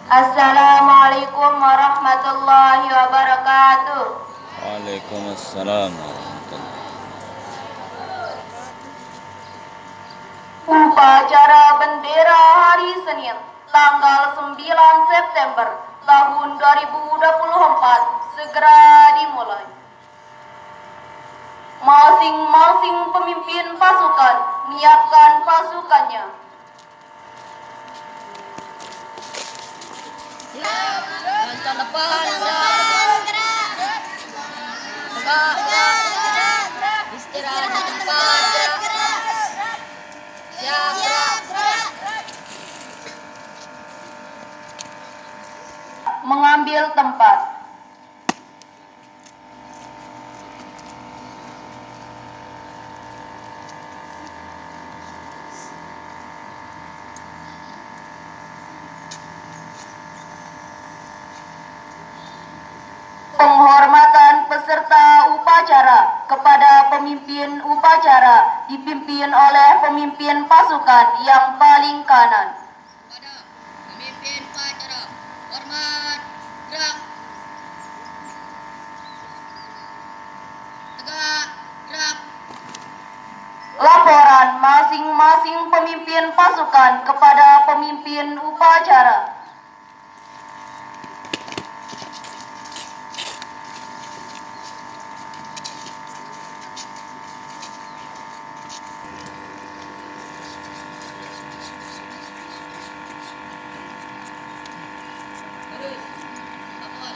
Assalamualaikum warahmatullahi wabarakatuh. Waalaikumsalam warahmatullahi. Upacara bendera hari Senin, tanggal 9 September tahun 2024 segera dimulai. Masing-masing pemimpin pasukan menyiapkan pasukannya. Lancar depan, tegak, istirahat di tempat, siap, Mengambil tempat. Penghormatan peserta upacara kepada pemimpin upacara dipimpin oleh pemimpin pasukan yang paling kanan. pada pemimpin upacara, hormat, gerak, tegak, gerak. Laporan masing-masing pemimpin pasukan kepada pemimpin upacara. Terus, lapor,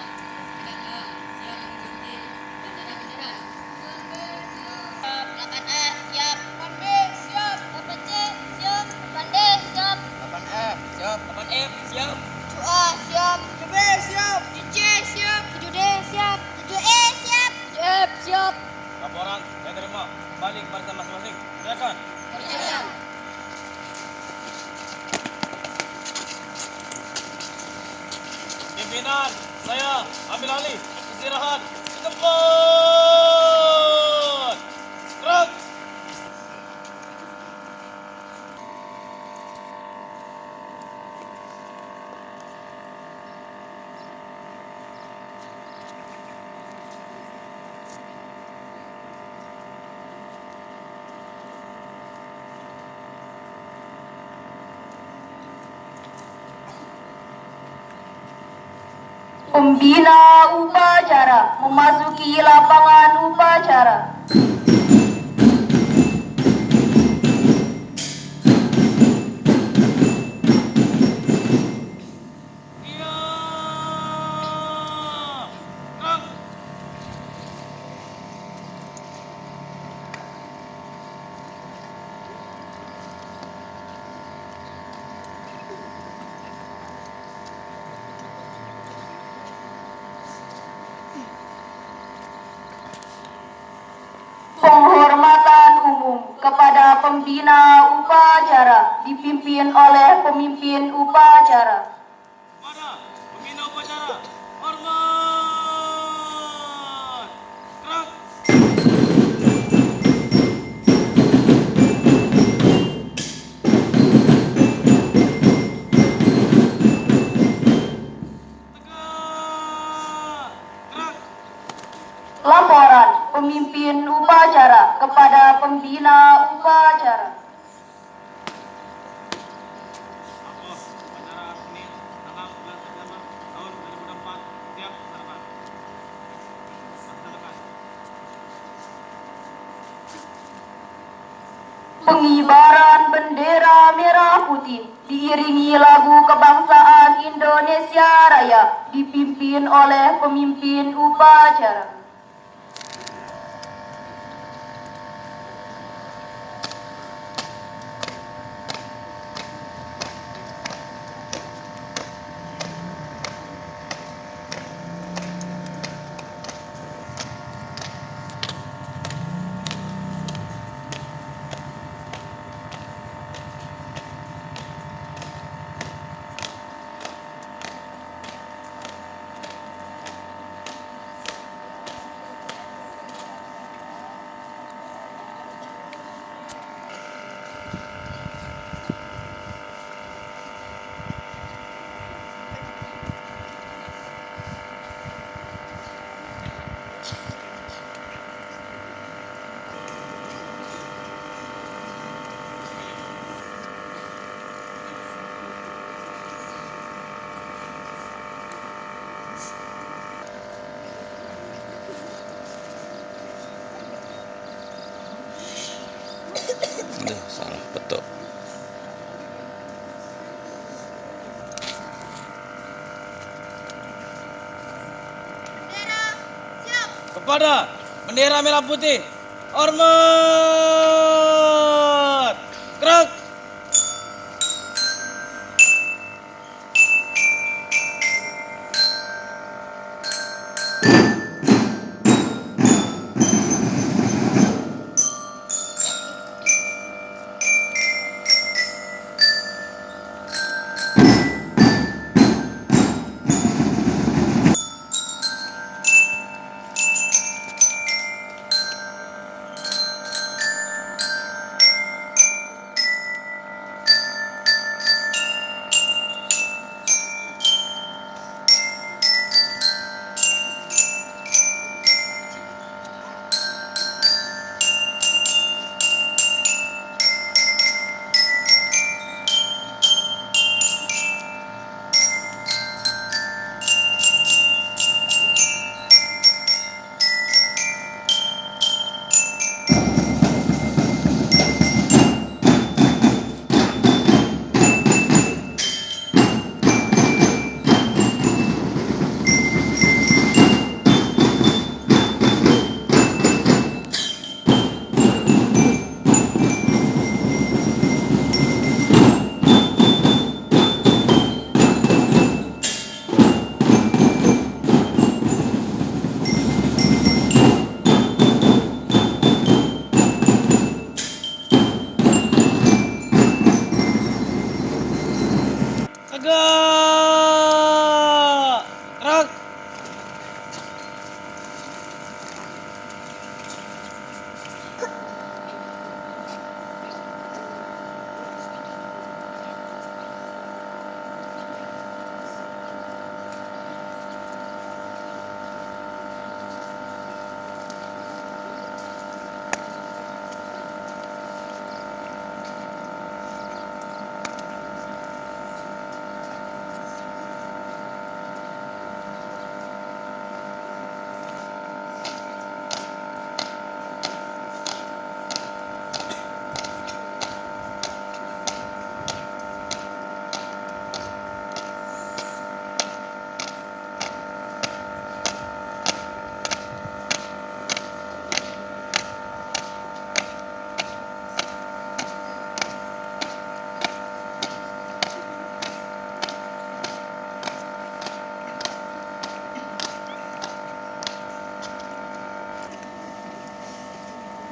silakan yang mengikuti upacara bendera. 8F siap, 8B siap, 8C siap, 8D siap, 8F siap. 8F siap, 7A siap, 7B siap, 7C siap, 7D siap, 7E siap, 7F siap. Laporan saya terima. Balik barisan masing-masing. Silakan. Siap. Pimpinan, saya ambil alih. Istirahat. Tempat. Gerak. Pembina upacara memasuki lapangan upacara. Iya. Gerak. Penghormatan umum kepada pembina upacara dipimpin oleh pemimpin upacara. Mana? Pembina upacara. Hormat. Gerak. Tegak. Gerak. Laporan pemimpin upacara kepada pembina upacara. Apa? Upacara Senin tanggal 9 September tahun 2024 siap sarapan. Laksanakan. Pengibaran bendera merah putih diiringi lagu kebangsaan Indonesia Raya dipimpin oleh pemimpin upacara. Salah, betul. Bendera siap. Kepada bendera merah putih, hormat. Gerak. Tegak. Gerak.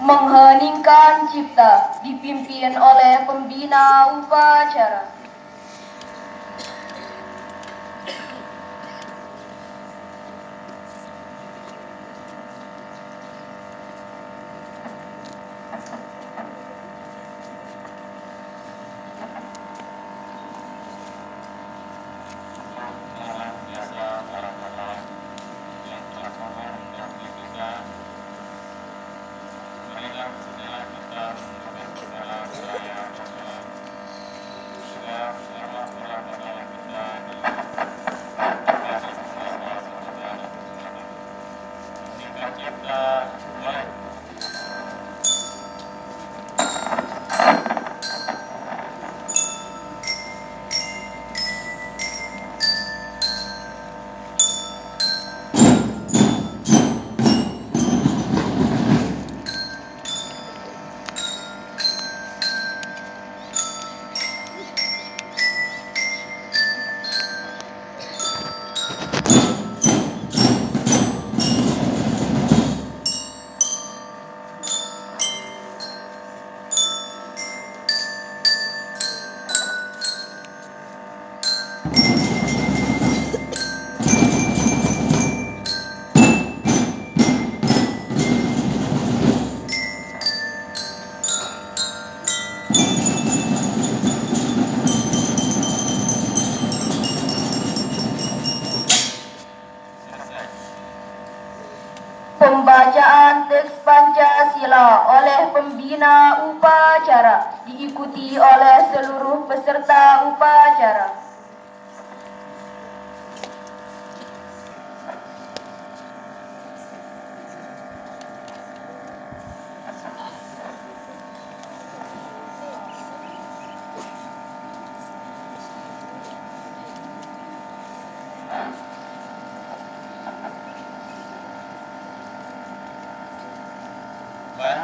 Mengheningkan cipta dipimpin oleh pembina upacara. Pembacaan teks Pancasila oleh pembina upacara diikuti oleh seluruh peserta upacara.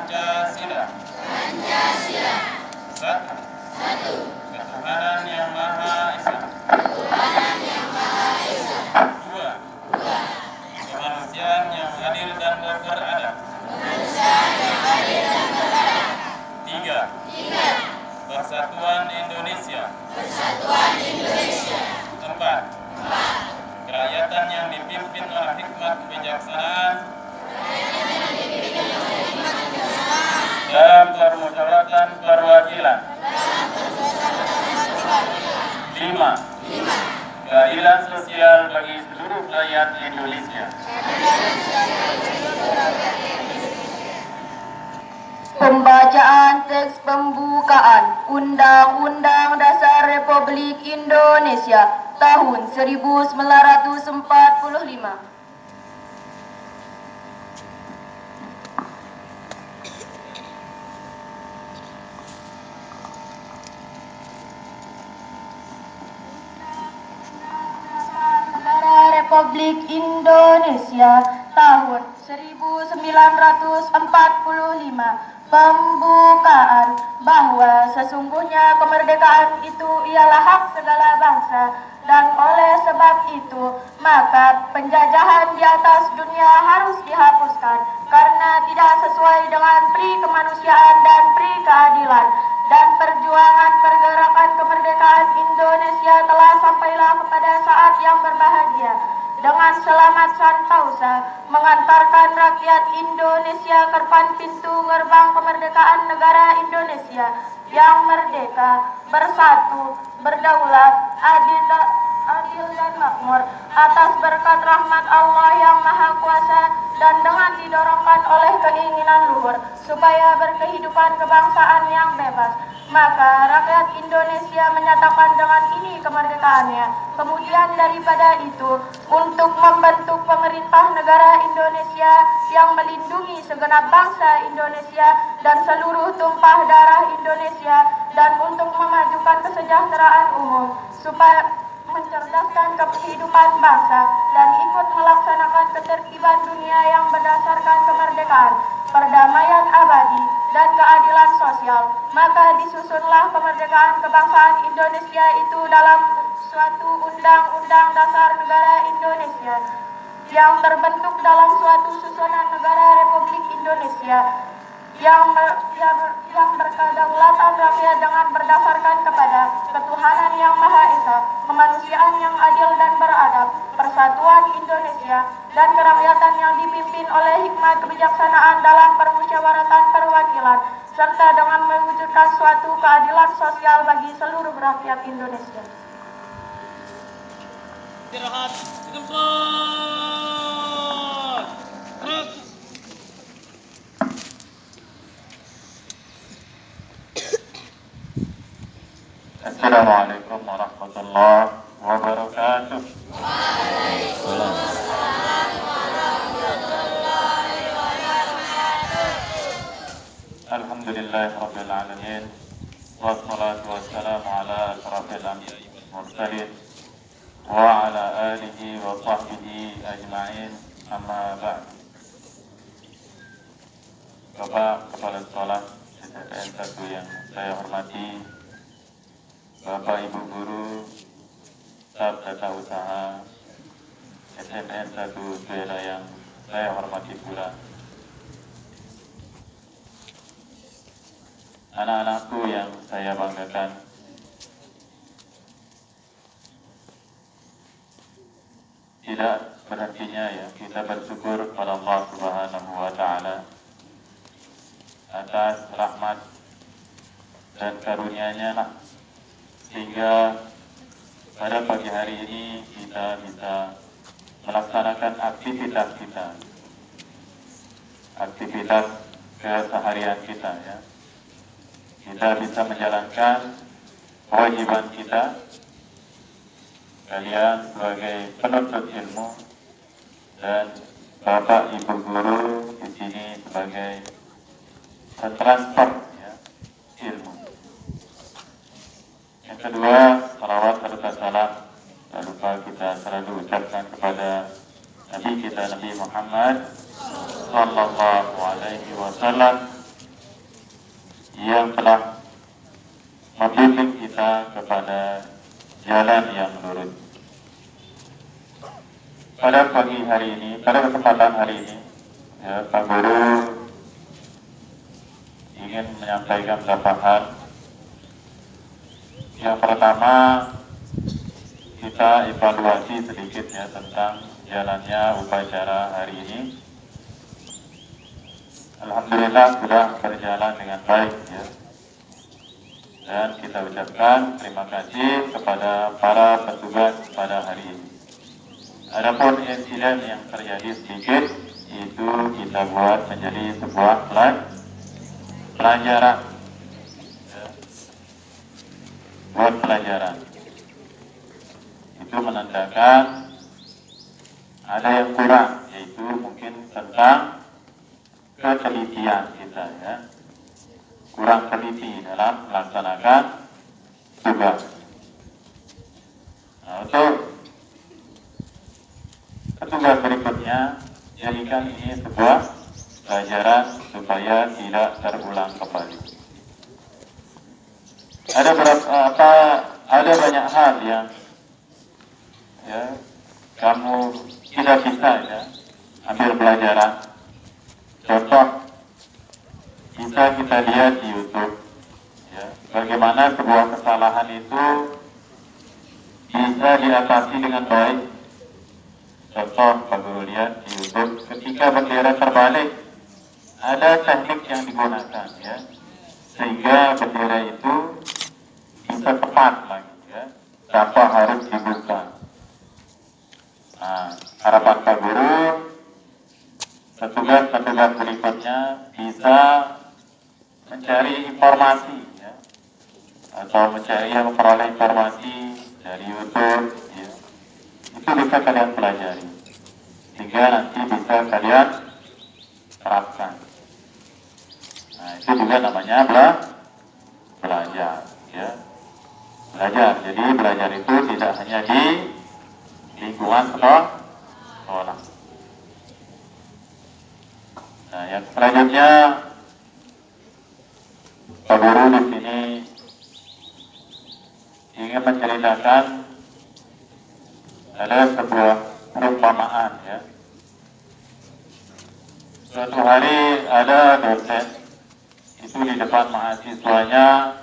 Pancasila. Satu. Ketuhanan Yang Maha Esa. Dua. Kemanusiaan yang adil dan beradab. Tiga. Persatuan Indonesia. Empat. Kerakyatan yang dipimpin oleh hikmat kebijaksanaan dalam permusyawaratan perwakilan. 5. Keadilan sosial bagi seluruh rakyat Indonesia. Pembacaan teks pembukaan Undang-Undang Dasar Republik Indonesia tahun 1945. Negara Republik Indonesia tahun 1945. Pembukaan bahwa sesungguhnya kemerdekaan itu ialah hak segala bangsa, dan oleh sebab itu maka penjajahan di atas dunia harus dihapuskan karena tidak sesuai dengan pri kemanusiaan dan pri keadilan, dan perjuangan pergerakan kemerdekaan Indonesia telah sampailah kepada saat yang berbahagia dengan selamat santausa mengantarkan rakyat Indonesia ke depan pintu gerbang kemerdekaan negara Indonesia yang merdeka, bersatu, berdaulat, adil dan makmur atas berkat rahmat Allah yang Maha Kuasa, dan dengan didorongkan oleh keinginan luhur supaya berkehidupan kebangsaan yang bebas, maka rakyat Indonesia menyatakan dengan ini kemerdekaannya. Kemudian daripada itu, untuk membentuk pemerintah negara Indonesia yang melindungi segenap bangsa Indonesia dan seluruh tumpah darah Indonesia, dan untuk memajukan kesejahteraan umum supaya mencerdaskan kehidupan bangsa dan ikut melaksanakan ketertiban dunia yang berdasarkan kemerdekaan, perdamaian abadi, dan keadilan sosial, maka disusunlah kemerdekaan kebangsaan Indonesia itu dalam suatu undang-undang dasar negara Indonesia yang terbentuk dalam suatu susunan negara Republik Indonesia yang berkedaulatan rakyat dengan berdasarkan kepada ketuhanan yang Maha Esa, kemanusiaan yang adil dan beradab, persatuan Indonesia, dan kerakyatan yang dipimpin oleh hikmat kebijaksanaan dalam permusyawaratan perwakilan, serta dengan mewujudkan suatu keadilan sosial bagi seluruh rakyat Indonesia. Istirahat di tempat. Gerak. Assalamualaikum warahmatullahi wabarakatuh. Alhamdulillahirabbil alamin. Wassalatu wassalamu ala asyrafil anbiya'i wal mursalin wa ala alihi wa sahbihi ajma'in. Amma ba'd. Bapak Kepala Sekolah STN 1 yang saya hormati, Bapak Ibu Guru, staf tata usaha SMN 1 Suela yang saya hormati pula, anak-anakku yang saya banggakan, tidak berhentinya ya kita bersyukur kepada Allah Subhanahu wa Ta'ala atas rahmat dan karunia-Nya lah, sehingga pada pagi hari ini kita bisa melaksanakan aktivitas kita, aktivitas keseharian kita ya. Kita bisa menjalankan kewajiban kita, kalian sebagai penuntut ilmu dan Bapak Ibu Guru di sini sebagai pentransfer ya, ilmu. Yang kedua, salawat serta salam tak lupa kita selalu ucapkan kepada Nabi kita Nabi Muhammad sallallahu alaihi wasallam, yang telah membimbing kita kepada jalan yang lurus. Pada pagi hari ini, pada kesempatan hari ini, ya, Pak Guru ingin menyampaikan beberapa hal. Yang pertama, kita evaluasi sedikit ya tentang jalannya upacara hari ini. Alhamdulillah sudah berjalan dengan baik ya. Dan kita ucapkan terima kasih kepada para petugas pada hari ini. Adapun insiden yang terjadi sedikit itu kita buat menjadi sebuah pelajaran. Ya. Buat pelajaran. Itu menandakan ada yang kurang, yaitu mungkin tentang ketelitian kita ya. Kurang teliti dalam melaksanakan tugas. Nah, untuk petugas berikutnya, jadikan ini sebuah pelajaran supaya tidak terulang kembali. Ada banyak hal yang ya kamu tidak bisa ya ambil pelajaran. Contoh bisa kita lihat di YouTube ya, bagaimana sebuah kesalahan itu bisa diatasi dengan baik. Contoh Pak Guru lihat di YouTube ketika bendera terbalik ada teknik yang digunakan ya, sehingga bendera itu bisa tepat lagi ya, tanpa harus dibuka. Nah, harapan Pak Guru petugas berikutnya bisa mencari informasi ya, atau memperoleh informasi dari YouTube ya. Itu bisa kalian pelajari sehingga nanti bisa kalian terapkan. Nah, itu juga namanya belajar ya. Belajar. Jadi belajar itu tidak hanya di lingkungan sekolah. Nah, yang selanjutnya Pak Guru di sini ingin menceritakan ada sebuah perumpamaan ya. Suatu hari ada dosen itu di depan mahasiswanya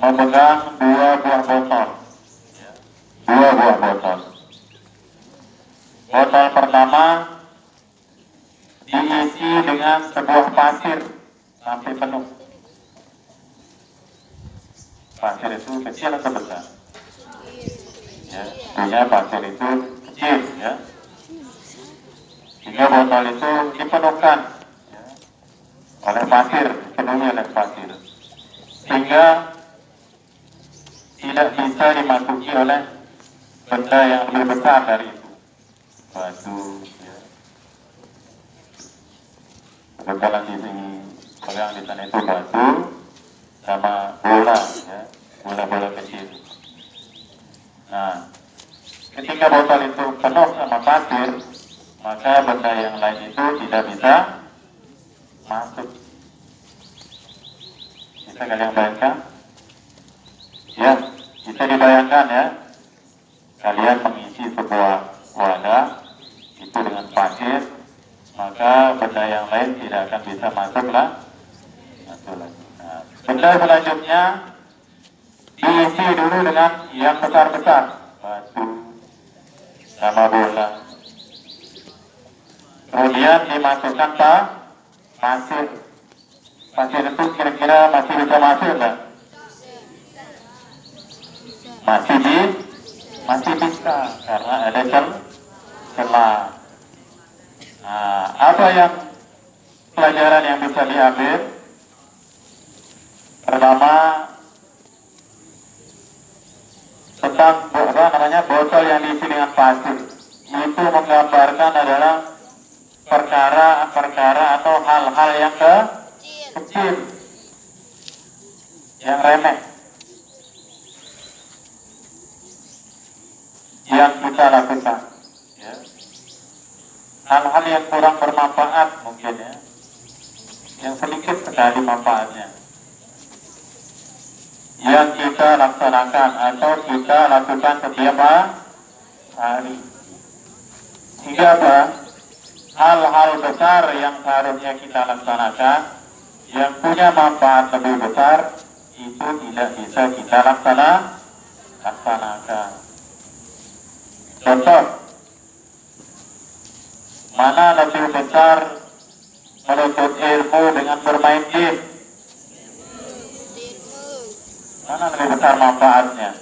memegang dua buah botol. Ya. Dua buah botol. Botol pertama diisi dengan sebuah pasir sampai penuh. Pasir itu kecil atau besar? Ya, punya pasir itu kecil ya. Sehingga botol itu dipenuhkan ya, oleh pasir, penuhnya oleh pasir. Sehingga tidak bisa dimasuki oleh benda yang lebih besar dari itu. Batu ya. Kebetulan di sini pegang di sana itu batu sama bola ya, bola-bola kecil. Nah, ketika botol itu penuh sama pasir, maka benda yang lain itu tidak bisa masuk. Bisa kalian bayangkan? Ya, bisa dibayangkan ya. Kalian mengisi sebuah wadah itu dengan pasir, maka benda yang lain tidak akan bisa masuk lagi. Nah, benda selanjutnya diisi dulu dengan yang besar-besar, batu sama bola. Kemudian dimasukkan pasir. Pasir itu kira-kira masih bisa masuk enggak? Masih bisa karena ada celah. Nah, apa yang pelajaran yang bisa diambil? Pertama, tentang botol yang diisi dengan pasir itu menggambarkan adalah perkara atau hal-hal yang kecil, yang remeh, yang kita lakukan ya. Hal-hal yang kurang bermanfaat mungkin ya, yang sedikit sekali manfaatnya, yang kita laksanakan atau kita lakukan setiap hari. Sehingga apa? Hal-hal besar yang seharusnya kita laksanakan, yang punya manfaat lebih besar, itu tidak bisa kita laksanakan. Contoh, mana lebih besar menuntut ilmu dengan bermain game? Mana lebih besar manfaatnya?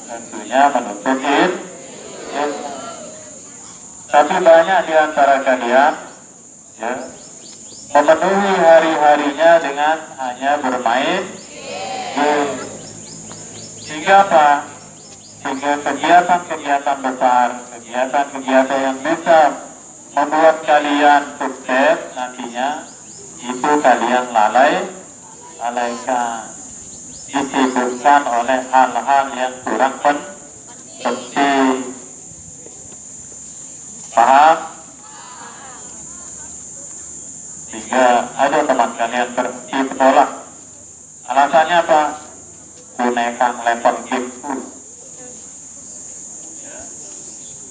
Tentunya menuntut ilmu. Tapi banyak di antara kalian ya, memenuhi hari-harinya dengan hanya bermain game. Sehingga apa? Sehingga kegiatan-kegiatan besar, kegiatan-kegiatan yang bisa membuat kalian sukses nantinya, itu kalian lalaikan, disibukkan oleh hal-hal yang kurang penting. Paham? Sehingga ada teman kalian berhenti sekolah, alasannya apa? Kunekan level game dulu,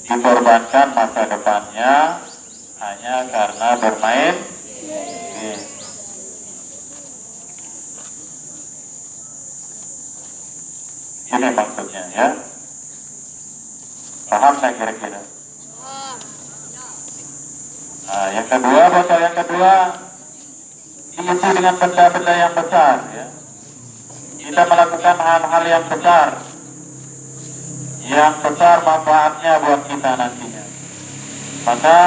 dikorbankan masa depannya hanya karena bermain game. Ini maksudnya ya. Paham tak kira-kira? Nah, yang kedua, botol yang kedua diisi dengan benda-benda yang besar ya. Kita melakukan hal-hal yang besar, manfaatnya buat kita nantinya. Maka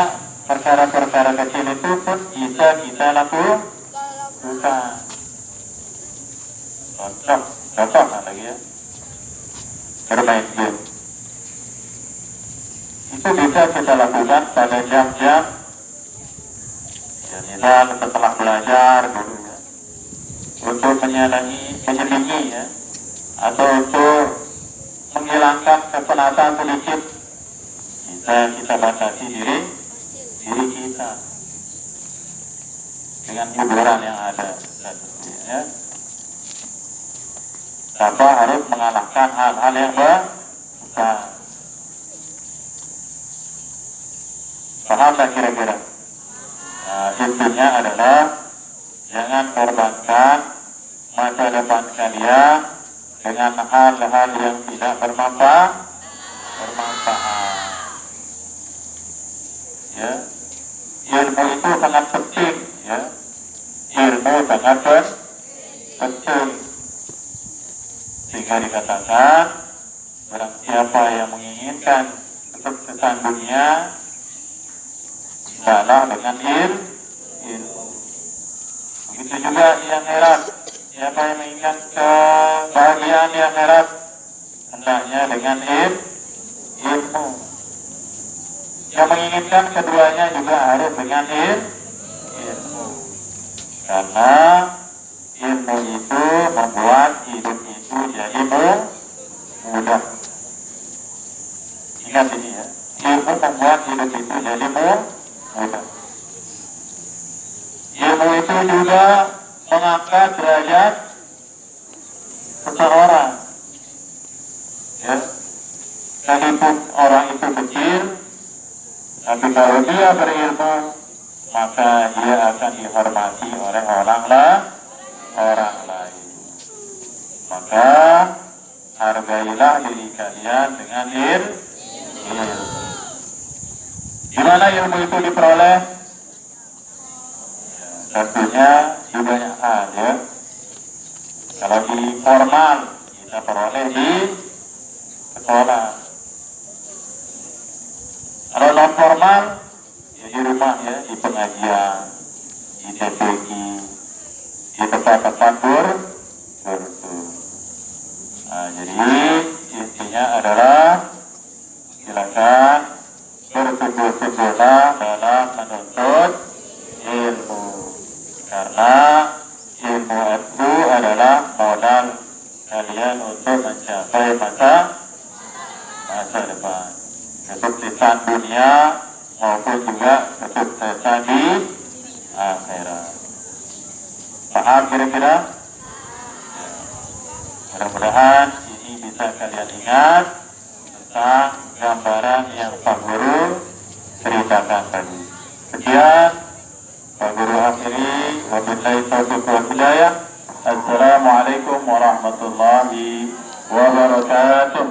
perkara-perkara kecil itu pun bisa kita lakukan. Contoh lagi ya, bermain game. Itu bisa kita lakukan pada jam-jam ya, misal setelah belajar dulu ya, untuk menyelingi ya, atau untuk menghilangkan kepenatan sedikit, kita batasi diri kita dengan hiburan yang ada ya. Tanpa harus mengalahkan hal-hal yang besar. Paham tak kira-kira? Nah, intinya adalah jangan korbankan masa depan kalian dengan hal-hal yang tidak bermanfaat. Ya, ilmu itu sangat penting. Ya, ilmu sangat penting. Sehingga dikatakan, barang siapa yang menginginkan kesuksesan dunia, hendaklah dengan ilmu. Begitu juga di akhirat. Siapa yang menginginkan kebahagiaan di akhirat, hendaknya dengan ilmu. Yang menginginkan keduanya juga harus dengan ilmu. Karena ilmu itu membuat hidup itu jadi mudah. Ingat ini ya, ilmu membuat hidup itu jadi mudah. Ilmu itu juga mengangkat derajat seseorang. Ya, sekalipun orang itu kecil, tapi kalau dia berilmu, maka dia akan dihormati oleh orang lain. Maka hargailah diri kalian dengan ilmu. Gimana ilmu itu diperoleh? Ya, tentunya di banyak hal ya. Kalau di formal kita peroleh di sekolah. Kalau non formal ya di rumah ya, di pengajian, di TPG, di tempat-tempat bertu. Nah, jadi intinya adalah silakan bersungguh-sungguhlah dalam menuntut ilmu, karena ilmu itu adalah modal kalian untuk mencapai masa depan, kesuksesan dunia maupun juga kesuksesan di akhirat. Paham kira-kira? Mudah-mudahan ini bisa kalian ingat tentang gambaran yang Pak Guru ceritakan tadi. Sekian, Pak Guru akhiri. Wabillahi taufiq wal hidayah. Assalamualaikum warahmatullahi wabarakatuh.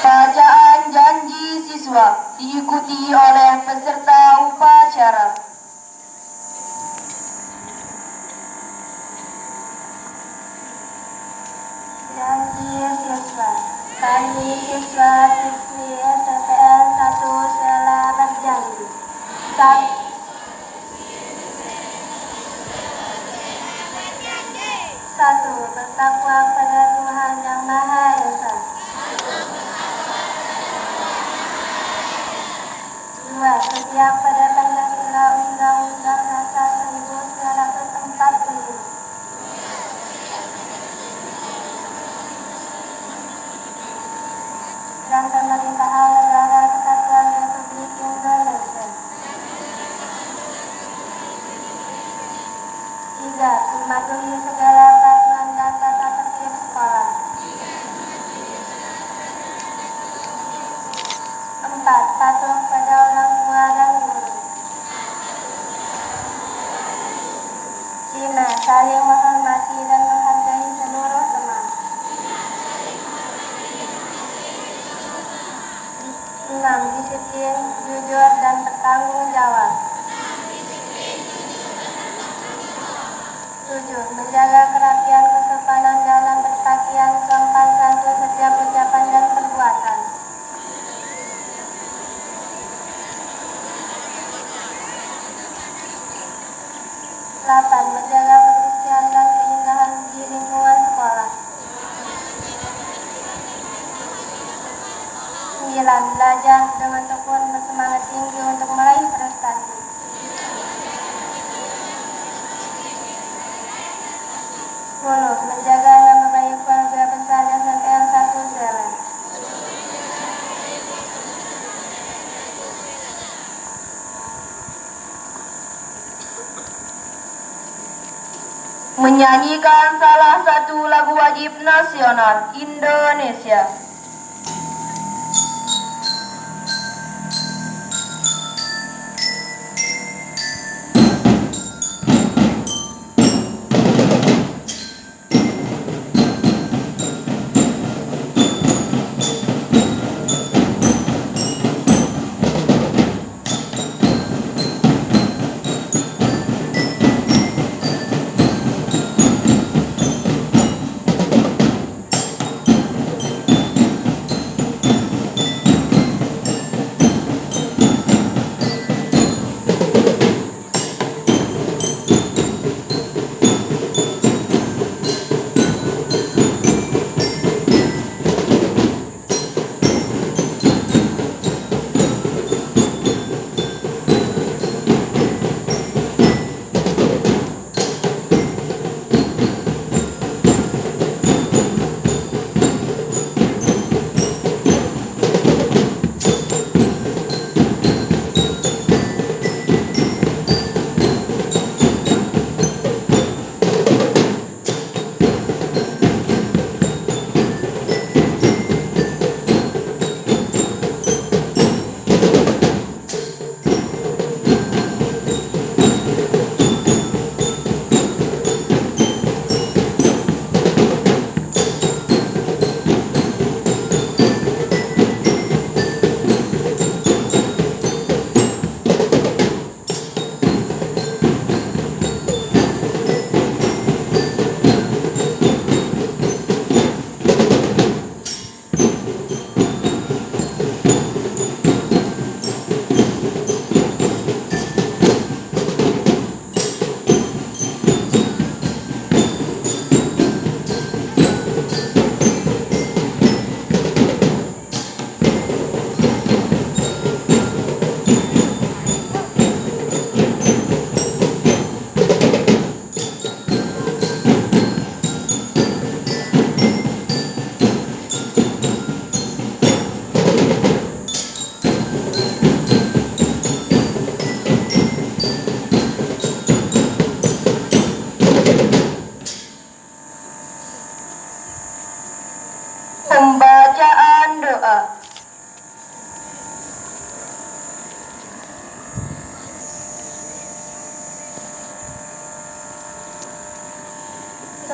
Bacaan janji siswa diikuti oleh peserta upacara. Janji siswa. Kami siswa siswi STPN 1 Sela berjanji. Satu, bertakwa kepada Tuhan Yang Maha Esa. Dua, setia pada Pancasila Undang-Undang Dasar 1945. Dan pemerintahan negara Kesatuan Republik Indonesia. Tiga, mematuhi segala peraturan dan tata tertib sekolah. Empat, patuh pada orang tua dan guru. Lima, saling menghormati dan menghargai seluruh teman. Enam, disiplin, jujur, dan bertanggung jawab. Tujuh, menjaga kerapian kesopanan dalam berpakaian, sopan santun setiap ucapan dan perbuatan. 8. Menjaga kebersihan dan keindahan di lingkungan sekolah. 9. Belajar dengan tekun bersemangat tinggi untuk meraih prestasi. 10. Menjaga nama baik keluarga besar STPN 1 Sela. Menyanyikan salah satu lagu wajib nasional Indonesia.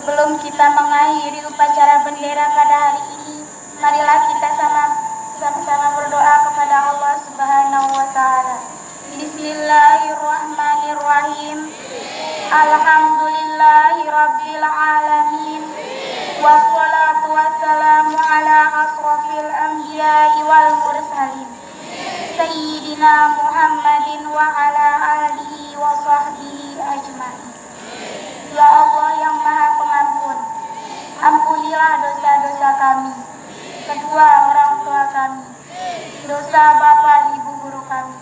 Sebelum kita mengakhiri upacara bendera pada hari ini, marilah kita sama-sama berdoa kepada Allah Subhanahu wa Ta'ala. Bismillahirrahmanirrahim. Alhamdulillahirabbil alamin. Wassalatu wassalamu ala asrofil anbiya'i wal mursalin. Sayyidina Muhammadin wa ala alihi wa sahbihi ajma'in. Ya Allah yang Maha Pengampun, ampunilah dosa-dosa kami, kedua orang tua kami, dosa bapak ibu guru kami,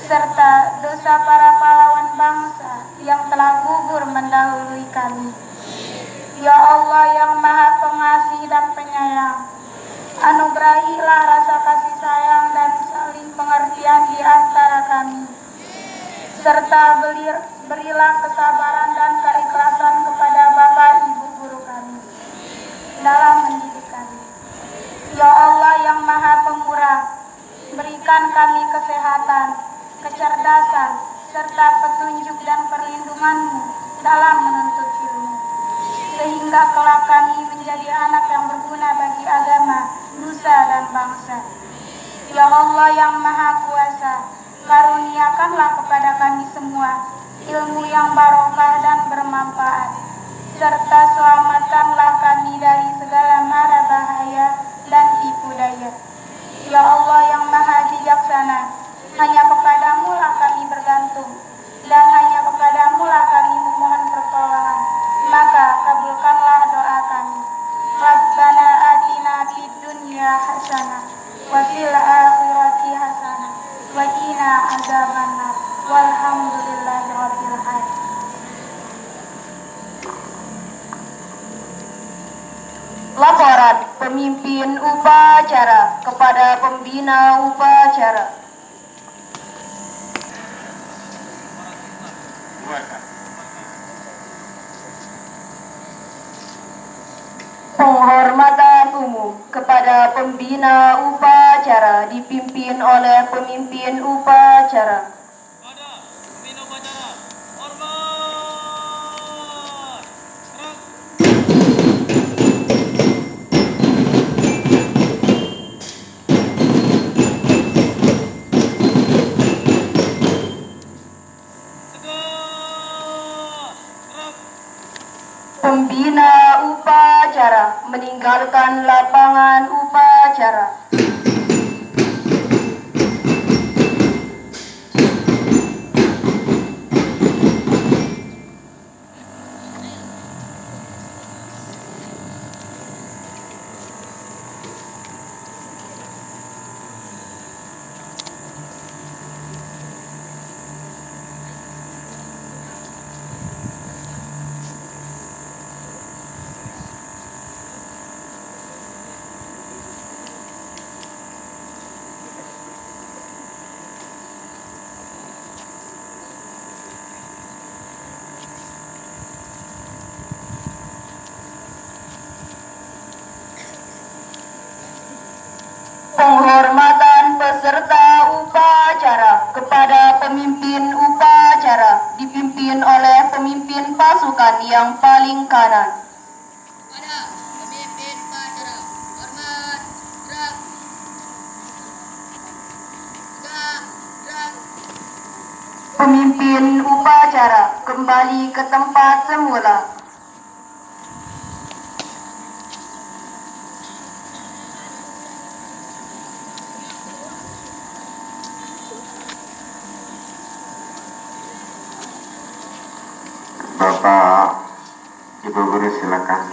serta dosa para pahlawan bangsa yang telah gugur mendahului kami. Ya Allah yang Maha Pengasih dan Penyayang, anugerahilah rasa kasih sayang dan saling pengertian di antara kami, serta berilah kesabaran dan keikhlasan kepada bapak ibu guru kami dalam mendidik kami. Ya Allah yang Maha Pemurah, berikan kami kesehatan, kecerdasan, serta petunjuk dan perlindungan-Mu dalam menuntut ilmu, sehingga kelak kami menjadi anak yang berguna bagi agama, nusa dan bangsa. Ya Allah yang Maha Kuasa, karuniakanlah kepada kami semua ilmu yang barokah dan bermanfaat, serta selamatkanlah kami dari segala mara bahaya dan tipu daya. Ya Allah yang Maha Bijaksana, hanya kepadamu lah kami bergantung, dan hanya kepadamu lah kami memohon pertolongan. Maka kabulkanlah doa kami. Rabbana atina fid dunya hasanah wa fil akhirati hasanah wa qina adzabannar. Walhamdulillahirabbil alamin. Laporan pemimpin upacara kepada pembina upacara. Penghormatan umum kepada pembina upacara dipimpin oleh pemimpin upacara. Pada pembina upacara, hormat. Gerak. Tegak. Gerak. Pembina upacara meninggalkan lapangan upacara. Penghormatan peserta upacara kepada pemimpin upacara dipimpin oleh pemimpin pasukan yang paling kanan. Pada pemimpin upacara, hormat. Gerak. Tegak. Gerak. Pemimpin upacara kembali ke tempat semula. Bapak, Ibu Guru silakan.